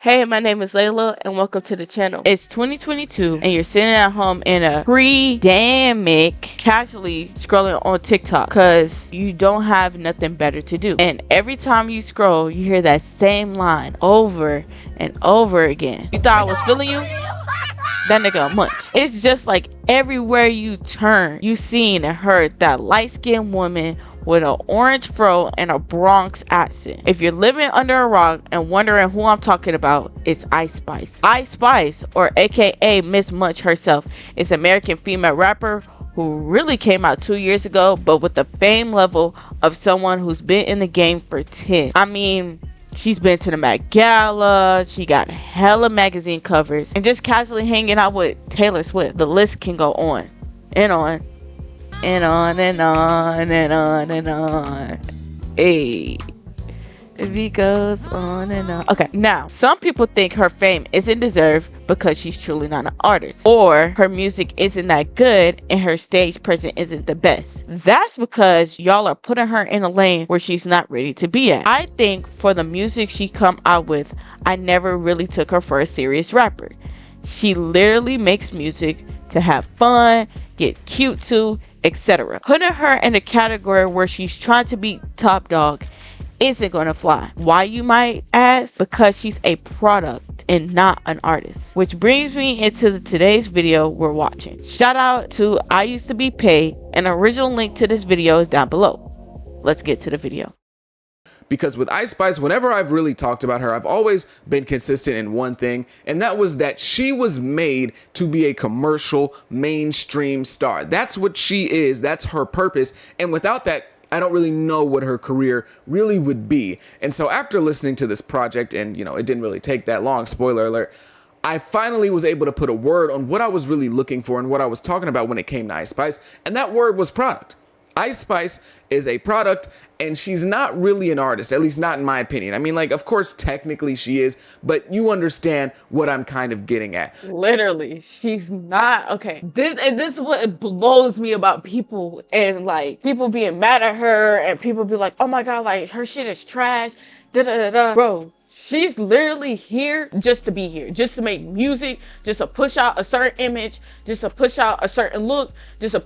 Hey, my name is Layla and welcome to the channel. It's 2022 and you're sitting at home in a pre-damic casually scrolling on TikTok because you don't have nothing better to do. And every time you scroll, you hear that same line over and over again. You thought I was feeling you? That nigga a munch. It's just like everywhere you turn, you seen and heard that light-skinned woman with an orange fro and a Bronx accent. If you're living under a rock and wondering who I'm talking about, it's Ice Spice. Ice Spice, or aka Miss Munch herself, is an American female rapper who really came out 2 years ago, but with the fame level of someone who's been in the game for 10. I mean, she's been to the Met Gala, she got hella magazine covers, and just casually hanging out with Taylor Swift. The list can go on and on and on and on and on and on. Hey, it goes on and on. Okay, now some people think her fame isn't deserved because she's truly not an artist, or her music isn't that good and her stage presence isn't the best. That's because y'all are putting her in a lane where she's not ready to be at. I think for the music she come out with, I never really took her for a serious rapper. She literally makes music to have fun, get cute to, etc. Putting her in a category where she's trying to be top dog isn't gonna fly. Why, you might ask? Because she's a product and not an artist. Which brings me into today's video we're watching. Shout out to I Used to Be Paid. An original link to this video is down below. Let's get to the video. Because with Ice Spice, whenever I've really talked about her, I've always been consistent in one thing, and that was that she was made to be a commercial mainstream star. That's what she is. That's her purpose. And without that, I don't really know what her career really would be. And so after listening to this project, and it didn't really take that long, spoiler alert, I finally was able to put a word on what I was really looking for and what I was talking about when it came to Ice Spice, and that word was product. Ice Spice is a product, and she's not really an artist, at least not in my opinion. I mean, like, of course, technically she is, but you understand what I'm kind of getting at. Literally, she's not. Okay, this is what blows me about people, and like people being mad at her, and people be like, oh my god, like her shit is trash, da da da da. Bro, she's literally here just to be here, just to make music, just to push out a certain image, just to push out a certain look, just to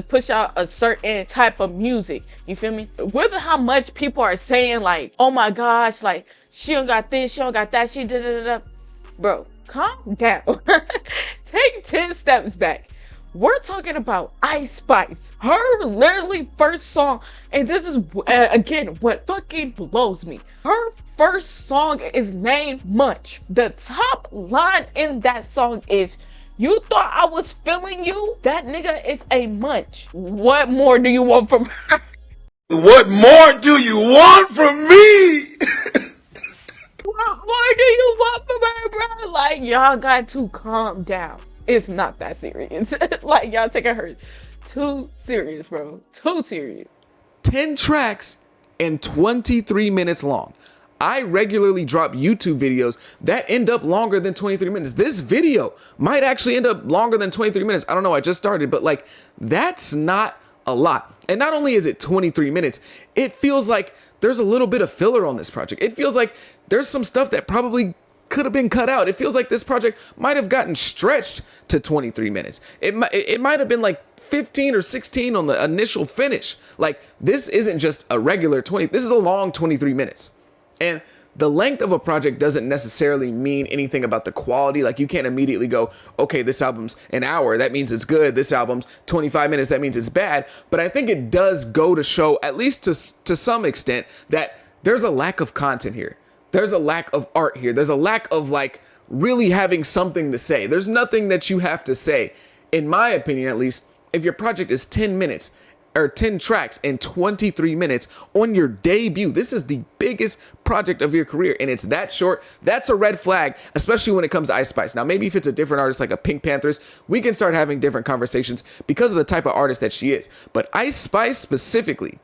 push out a certain type of music. You feel me? With how much people are saying like, oh my gosh, like she don't got this, she don't got that, she da da da da. Bro, calm down. Take 10 steps back. We're talking about Ice Spice. Her literally first song, and this is again what fucking blows me. Her first song is named Munch. The top line in that song is, "You thought I was feeling you? That nigga is a munch." What more do you want from her? What more do you want from me? What more do you want from her, bro? Like, y'all got to calm down. It's not that serious. Like, y'all taking her too serious, bro. Too serious. 10 tracks and 23 minutes long. I regularly drop YouTube videos that end up longer than 23 minutes. This video might actually end up longer than 23 minutes. I don't know, I just started, but like, that's not a lot. And not only is it 23 minutes, it feels like there's a little bit of filler on this project. It feels like there's some stuff that probably could have been cut out. It feels like this project might have gotten stretched to 23 minutes. It might have been like 15 or 16 on the initial finish. Like, this isn't just a regular 20, this is a long 23 minutes. And the length of a project doesn't necessarily mean anything about the quality. Like, you can't immediately go, okay, this album's an hour, that means it's good. This album's 25 minutes, that means it's bad. But I think it does go to show, at least to some extent, that there's a lack of content here. There's a lack of art here. There's a lack of like really having something to say. There's nothing that you have to say. In my opinion, at least, if your project is 10 minutes or 10 tracks and 23 minutes on your debut, this is the biggest project of your career, and it's that short, that's a red flag, especially when it comes to Ice Spice. Now, maybe if it's a different artist like a Pink Panthers, we can start having different conversations because of the type of artist that she is. But Ice Spice specifically,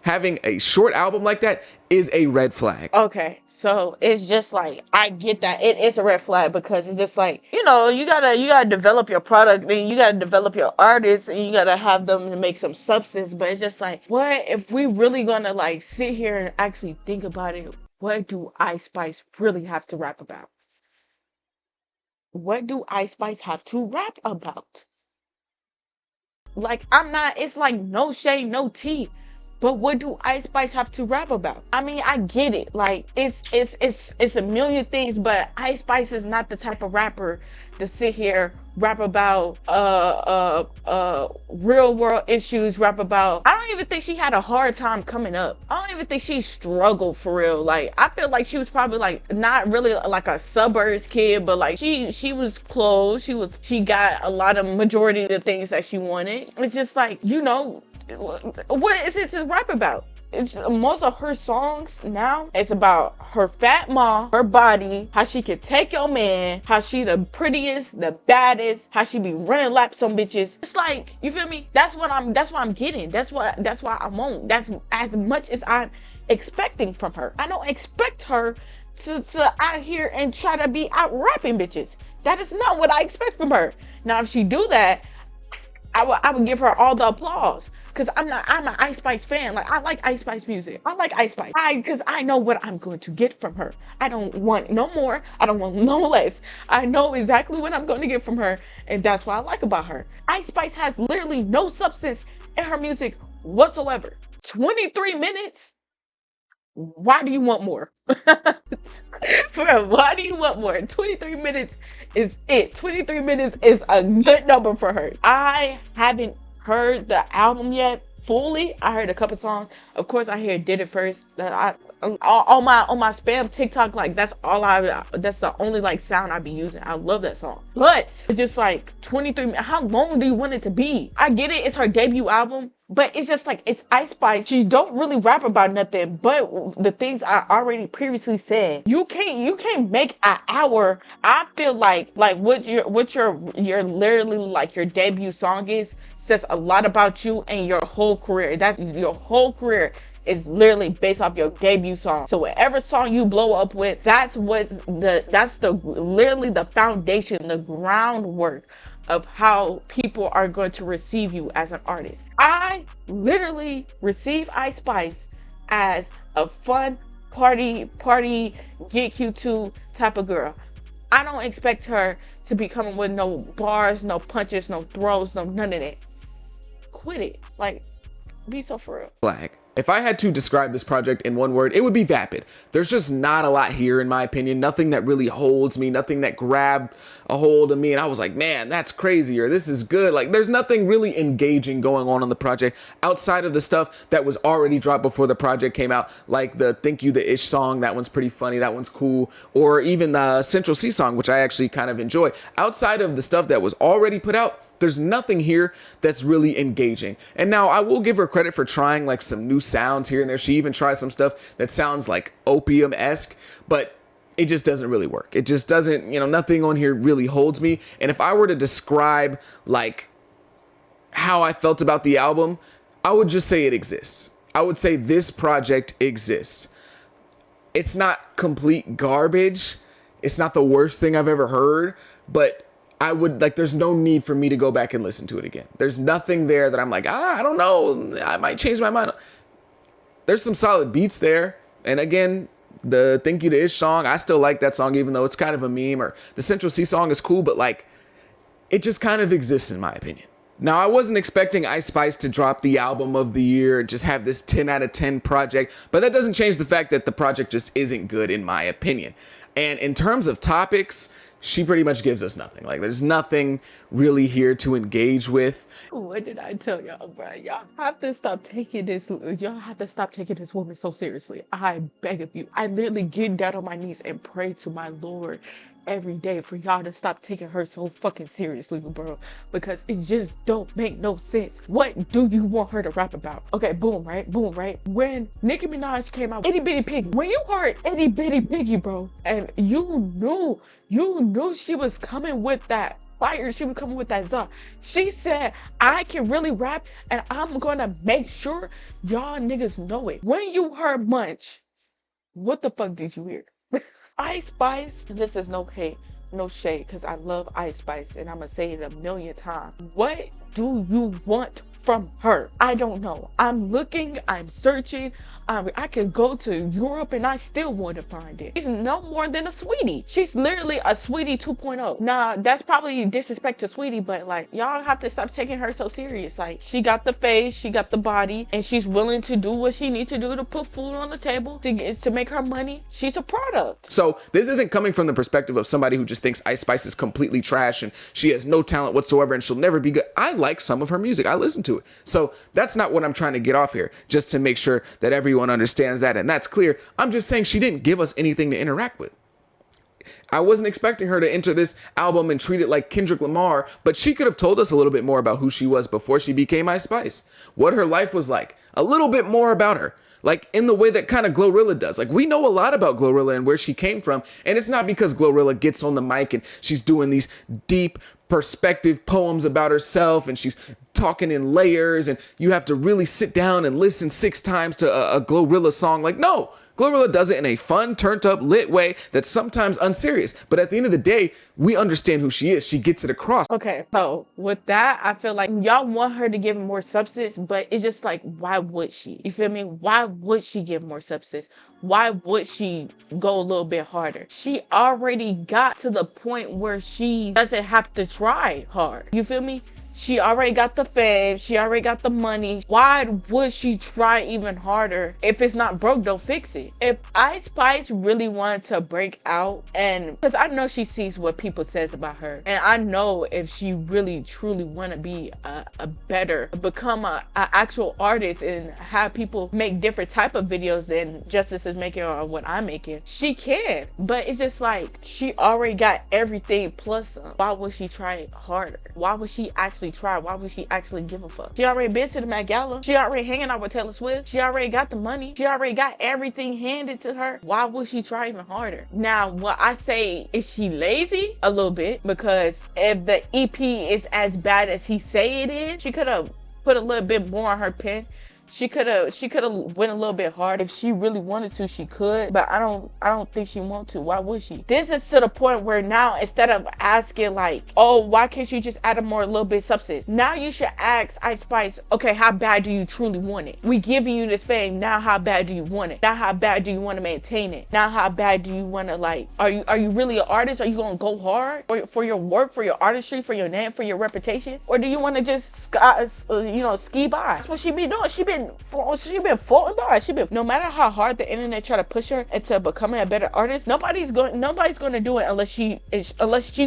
having a short album like that is a red flag. Okay, so it's just like, I get that it's a red flag because it's just like, you gotta develop your product, and you gotta develop your artists, and you gotta have them to make some substance. But it's just like, what if we really gonna like sit here and actually think about it? What do Ice Spice really have to rap about? what do Ice Spice have to rap about? Like, it's like no shade, no tea. But what do Ice Spice have to rap about? I mean, I get it. Like, it's a million things, but Ice Spice is not the type of rapper to sit here rap about real world issues, rap about. I don't even think she had a hard time coming up. I don't even think she struggled for real. Like, I feel like she was probably like not really like a suburbs kid, but like she was close. She got a lot of majority of the things that she wanted. It's just like, you know, what is it to rap about? It's most of her songs now, it's about her fat mom, her body, how she can take your man, how she the prettiest, the baddest, how she be running laps on bitches. It's like, you feel me? That's what I'm getting. That's why I want. That's as much as I'm expecting from her. I don't expect her to out here and try to be out rapping bitches. That is not what I expect from her. Now, if she do that, I would give her all the applause. Cause I'm an Ice Spice fan. Like, I like Ice Spice music. I like Ice Spice. Cause I know what I'm going to get from her. I don't want no more. I don't want no less. I know exactly what I'm going to get from her. And that's what I like about her. Ice Spice has literally no substance in her music whatsoever. 23 minutes? Why do you want more? Bro, why do you want more? 23 minutes is it. 23 minutes is a good number for her. I haven't heard the album yet fully. I heard a couple songs. Of course, I hear Did It First. That I on my spam TikTok, like that's the only like sound I be using. I love that song. But it's just like 23 minutes. How long do you want it to be? I get it, it's her debut album, but it's just like, it's Ice Spice. She don't really rap about nothing but the things I already previously said. You can't make an hour. I feel like what your literally like your debut song says a lot about you and your whole career. That your whole career is literally based off your debut song. So whatever song you blow up with, that's literally the foundation, the groundwork of how people are going to receive you as an artist. I literally receive Ice Spice as a fun party get you to type of girl. I don't expect her to be coming with no bars, no punches, no throws, no none of that. Quit it. Like, be so for real. Flag. If I had to describe this project in one word, it would be vapid. There's just not a lot here, in my opinion. Nothing that really holds me, nothing that grabbed a hold of me and I was like, man, that's crazy, or this is good. Like, there's nothing really engaging going on the project outside of the stuff that was already dropped before the project came out, like the Thank You the Ish song. That one's pretty funny, that one's cool. Or even the Central C song, which I actually kind of enjoy. Outside of the stuff that was already put out, there's nothing here that's really engaging. And now I will give her credit for trying like some new sounds here and there. She even tries some stuff that sounds like opium-esque, but it just doesn't really work. It just doesn't, nothing on here really holds me. And if I were to describe like how I felt about the album, I would just say it exists. I would say this project exists. It's not complete garbage. It's not the worst thing I've ever heard, but there's no need for me to go back and listen to it again. There's nothing there that I'm like, I don't know, I might change my mind. There's some solid beats there. And again, the Thank You to Ish song, I still like that song, even though it's kind of a meme. Or the Central C song is cool, but like, it just kind of exists in my opinion. Now, I wasn't expecting Ice Spice to drop the album of the year and just have this 10 out of 10 project, but that doesn't change the fact that the project just isn't good in my opinion. And in terms of topics, she pretty much gives us nothing. Like, there's nothing really here to engage with. What did I tell y'all, bro? Y'all have to stop taking this. Y'all have to stop taking this woman so seriously. I beg of you. I literally get down on my knees and pray to my Lord every day for y'all to stop taking her so fucking seriously, bro, because it just don't make no sense. What do you want her to rap about? Okay, boom, right? When Nicki Minaj came out, Itty Bitty Piggy, when you heard Itty Bitty Piggy, bro, and you knew she was coming with that fire, she was coming with that za. She said, I can really rap and I'm gonna make sure y'all niggas know it. When you heard Munch, what the fuck did you hear? Ice Spice, this is no hate. no shade, because I love Ice Spice and I'm gonna say it a million times. What do you want from her? I don't know. I'm looking, I'm searching. I could go to Europe and I still want to find it. She's no more than a sweetie. She's literally a sweetie 2.0. Nah, that's probably disrespect to sweetie, but like, y'all have to stop taking her so serious. Like, she got the face, she got the body, and she's willing to do what she needs to do to put food on the table to make her money. She's a product. So this isn't coming from the perspective of somebody who just thinks Ice Spice is completely trash and she has no talent whatsoever and she'll never be good. I like some of her music. I listen to it. So that's not what I'm trying to get off here, just to make sure that everyone understands that and that's clear. I'm just saying she didn't give us anything to interact with. I wasn't expecting her to enter this album and treat it like Kendrick Lamar, but she could have told us a little bit more about who she was before she became Ice Spice, what her life was like, a little bit more about her. Like in the way that kind of Glorilla does. Like we know a lot about Glorilla and where she came from. And it's not because Glorilla gets on the mic and she's doing these deep perspective poems about herself and she's talking in layers and you have to really sit down and listen 6 times to a Glorilla song. Like, no, Glorilla does it in a fun, turned up, lit way that's sometimes unserious. But at the end of the day, we understand who she is. She gets it across. Okay, so with that, I feel like y'all want her to give more substance, but it's just like, why would she? You feel me? Why would she give more substance? Why would she go a little bit harder? She already got to the point where she doesn't have to try hard. You feel me? She already got the fame. She already got the money. Why would she try even harder? If it's not broke, don't fix it. If Ice Spice really wanted to break out, and because I know she sees what people says about her, and I know if she really truly want to be become a actual artist and have people make different type of videos than Justice is making or what I'm making, she can. But it's just like, she already got everything plus some. Why would she try harder? Why would she actually try? Why would she actually give a fuck? She already been to the Met Gala. She already hanging out with Taylor Swift. She already got the money. She already got everything handed to her. Why would she try even harder? Now, what I say, is she lazy? A little bit, because if the EP is as bad as he say it is, she could have put a little bit more on her pen. She could have went a little bit hard. If she really wanted to, she could, but I don't think she want to. Why would she? This is to the point where now, instead of asking like, oh, why can't you just add a little bit substance? Now you should ask Ice Spice, okay, how bad do you truly want it? We giving you this fame. Now how bad do you want it? Now how bad do you want to maintain it? Now how bad do you want to, like, are you really an artist? Are you gonna go hard for your work, for your artistry, for your name, for your reputation? Or do you want to just ski by? That's what she be doing. She been floating by. No matter how hard the internet try to push her into becoming a better artist, nobody's going to do it unless she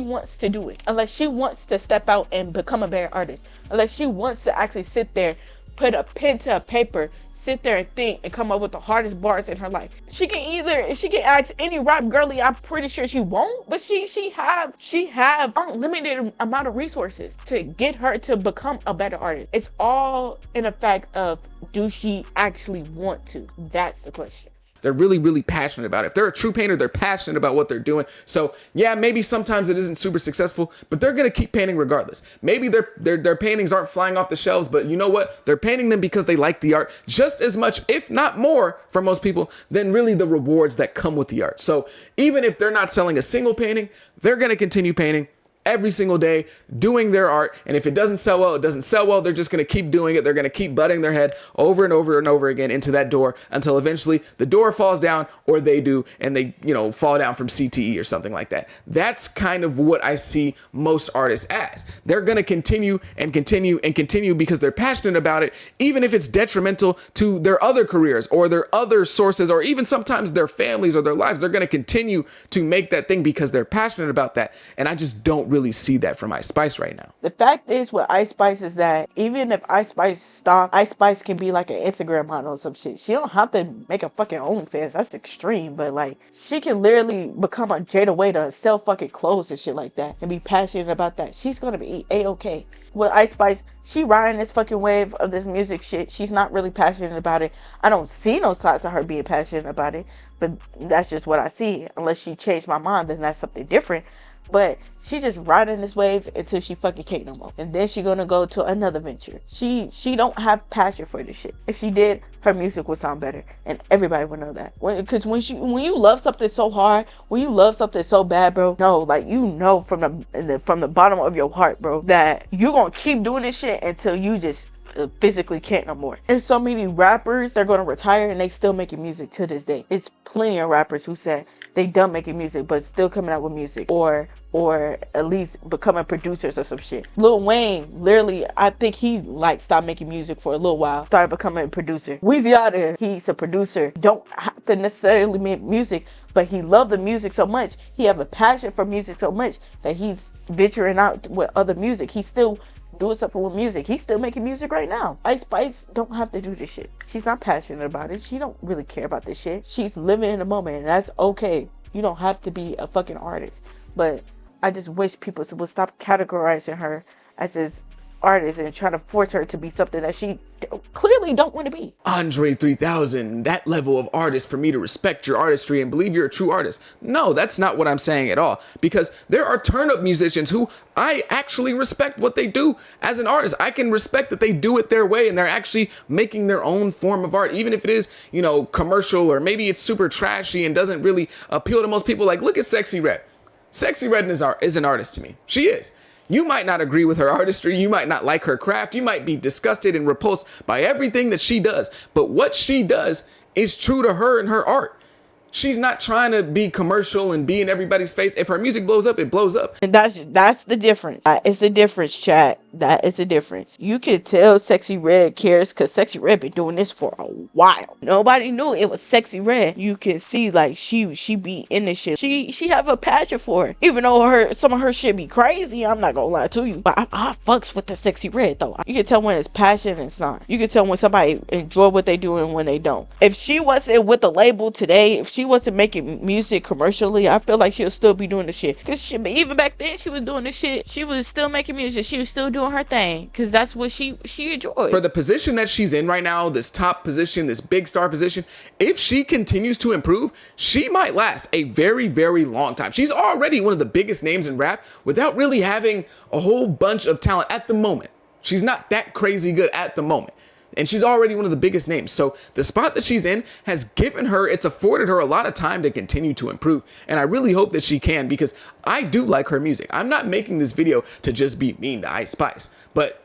wants to do it. Unless she wants to step out and become a better artist. Unless she wants to actually sit there, put a pen to a paper, sit there and think and come up with the hardest bars in her life. She can ask any rap girly. I'm pretty sure she won't, but she have unlimited amount of resources to get her to become a better artist. It's all in the fact of, do she actually want to? That's the question. They're really, really passionate about it. If they're a true painter, they're passionate about what they're doing. So yeah, maybe sometimes it isn't super successful, but they're going to keep painting regardless. Maybe their paintings aren't flying off the shelves, but you know what? They're painting them because they like the art just as much, if not more, for most people, than really the rewards that come with the art. So even if they're not selling a single painting, they're going to continue painting every single day, doing their art. And if it doesn't sell well, it doesn't sell well. They're just going to keep doing it. They're going to keep butting their head over and over and over again into that door until eventually the door falls down, or they do, and they, fall down from CTE or something like that. That's kind of what I see most artists as. They're going to continue and continue and continue because they're passionate about it, even if it's detrimental to their other careers or their other sources, or even sometimes their families or their lives. They're going to continue to make that thing because they're passionate about that. And I just don't really see that from Ice Spice right now. The fact is with Ice Spice is that even if Ice Spice stop, Ice Spice can be like an Instagram model or some shit. She don't have to make a fucking OnlyFans. That's extreme, but like, she can literally become a Jada Waiter and sell fucking clothes and shit like that and be passionate about that. She's gonna be A-okay. With Ice Spice, she riding this fucking wave of this music shit. She's not really passionate about it. I don't see no signs of her being passionate about it, but that's just what I see. Unless she changed my mind, then that's something different. But she just riding this wave until she fucking can't no more. And then she gonna go to another venture. She don't have passion for this shit. If she did, her music would sound better. And everybody would know that. Because when you love something so hard, when you love something so bad, bro, no, like you know from the bottom of your heart, bro, that you're gonna keep doing this shit until you just physically can't no more. There's so many rappers that are gonna retire and they still making music to this day. It's plenty of rappers who said they done making music but still coming out with music, or at least becoming producers or some shit. Lil Wayne, literally, I think he like stopped making music for a little while, started becoming a producer. Weezy out there, he's a producer, don't have to necessarily make music, but he loved the music so much, he have a passion for music so much that he's venturing out with other music. He's still doing something with music. He's still making music right now. Ice Spice don't have to do this shit. She's not passionate about it. She don't really care about this shit. She's living in the moment, and that's okay. You don't have to be a fucking artist. But I just wish people would stop categorizing her as this artist and trying to force her to be something that she clearly don't want to be. Andre 3000, that level of artist for me to respect your artistry and believe you're a true artist. No, that's not what I'm saying at all. Because there are turn-up musicians who I actually respect what they do as an artist. I can respect that they do it their way and they're actually making their own form of art, even if it is, you know, commercial, or maybe it's super trashy and doesn't really appeal to most people. Like, look at Sexy Red. Sexy Red is an artist to me. She is. You might not agree with her artistry, you might not like her craft, you might be disgusted and repulsed by everything that she does, but what she does is true to her and her art. She's not trying to be commercial and be in everybody's face. If her music blows up, it blows up. And that's the difference. It's the difference, chat. That is the difference. You can tell Sexy Red cares because Sexy Red been doing this for a while. Nobody knew it was Sexy Red. You can see like she be in this shit. She have a passion for it. Even though some of her shit be crazy, I'm not gonna lie to you. But I fucks with the Sexy Red though. You can tell when it's passion and it's not. You can tell when somebody enjoy what they do and when they don't. If she wasn't with the label today, if she wasn't making music commercially, I feel like she'll still be doing the shit. Cause even back then she was doing the shit. She was still making music. She was still doing her thing. Cause that's what she enjoyed. For the position that she's in right now, this top position, this big star position, if she continues to improve, she might last a very, very long time. She's already one of the biggest names in rap without really having a whole bunch of talent at the moment. She's not that crazy good at the moment. And she's already one of the biggest names. So the spot that she's in has given her, it's afforded her a lot of time to continue to improve. And I really hope that she can, because I do like her music. I'm not making this video to just be mean to Ice Spice. But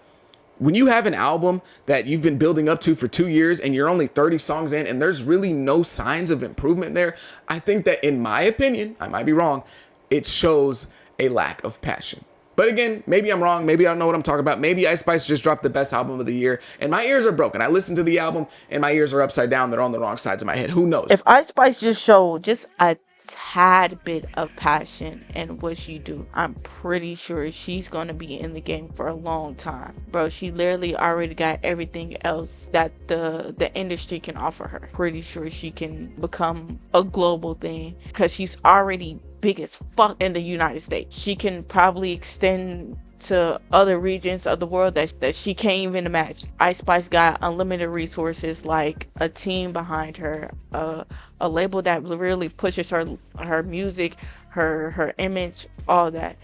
when you have an album that you've been building up to for 2 years and you're only 30 songs in and there's really no signs of improvement there, I think that, in my opinion, I might be wrong, it shows a lack of passion. But again, maybe I'm wrong. Maybe I don't know what I'm talking about. Maybe Ice Spice just dropped the best album of the year and my ears are broken. I listened to the album and my ears are upside down. They're on the wrong sides of my head. Who knows? If Ice Spice just showed just a tad bit of passion in what she do, I'm pretty sure she's going to be in the game for a long time. Bro, she literally already got everything else that the industry can offer her. Pretty sure she can become a global thing because she's already big as fuck in the United States. She can probably extend to other regions of the world that she can't even imagine. Ice Spice got unlimited resources, like a team behind her, a label that really pushes her music, her image, all that.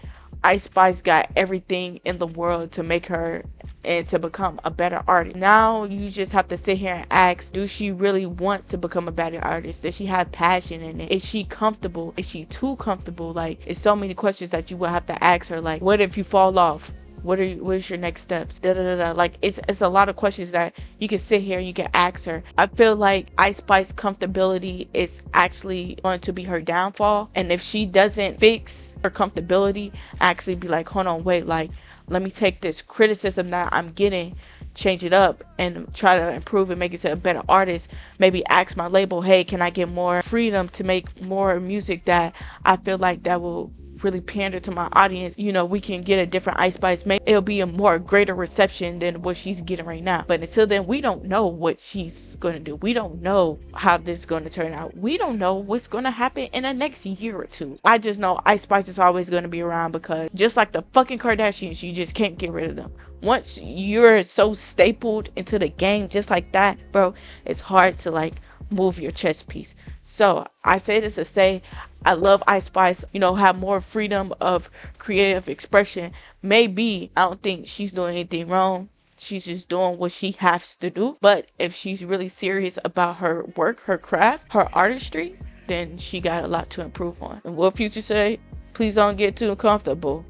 Ice Spice got everything in the world to make her and to become a better artist. Now you just have to sit here and ask, do she really want to become a better artist? Does she have passion in it? Is she comfortable? Is she too comfortable? Like, it's so many questions that you will have to ask her. Like, what if you fall off? What is your next steps? Like, it's a lot of questions that you can sit here and you can ask her. I feel like Ice Spice's comfortability is actually going to be her downfall. And if she doesn't fix her comfortability, actually be like, hold on, wait, like, let me take this criticism that I'm getting, change it up and try to improve and make it to a better artist. Maybe ask my label, hey, can I get more freedom to make more music that I feel like that will really pander to my audience? You know, we can get a different Ice Spice. Maybe it'll be a more greater reception than what she's getting right now. But until then, we don't know what she's gonna do. We don't know how this is gonna turn out. We don't know what's gonna happen in the next year or two. I just know Ice Spice is always gonna be around because just like the fucking Kardashians, you just can't get rid of them. Once you're so stapled into the game just like that, bro, it's hard to like move your chess piece. So I say this to say I love Ice Spice, you know, have more freedom of creative expression. Maybe I don't think she's doing anything wrong. She's just doing what she has to do. But if she's really serious about her work, her craft, her artistry, then she got a lot to improve on. And what Future say? Please don't get too comfortable.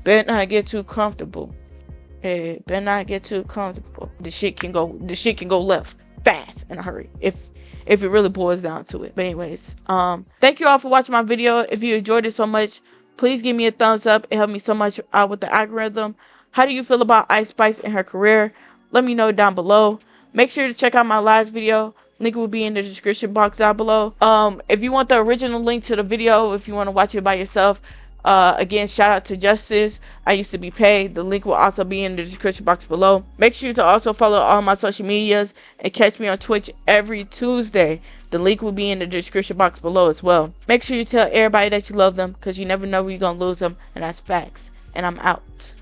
Better not get too comfortable. Hey, better not get too comfortable. The shit can go left fast in a hurry if it really boils down to it. But anyways, thank you all for watching my video. If you enjoyed it so much, please give me a thumbs up. It helped me so much out with the algorithm. How do you feel about Ice Spice and her career? Let me know down below. Make sure to check out my last video. Link will be in the description box down below. If you want the original link to the video, if you want to watch it by yourself, again, shout out to Justice. I used to be paid. The link will also be in the description box below. Make sure to also follow all my social medias and catch me on Twitch every Tuesday. The link will be in the description box below as well. Make sure you tell everybody that you love them, because you never know when you're gonna lose them, and that's facts. And I'm out.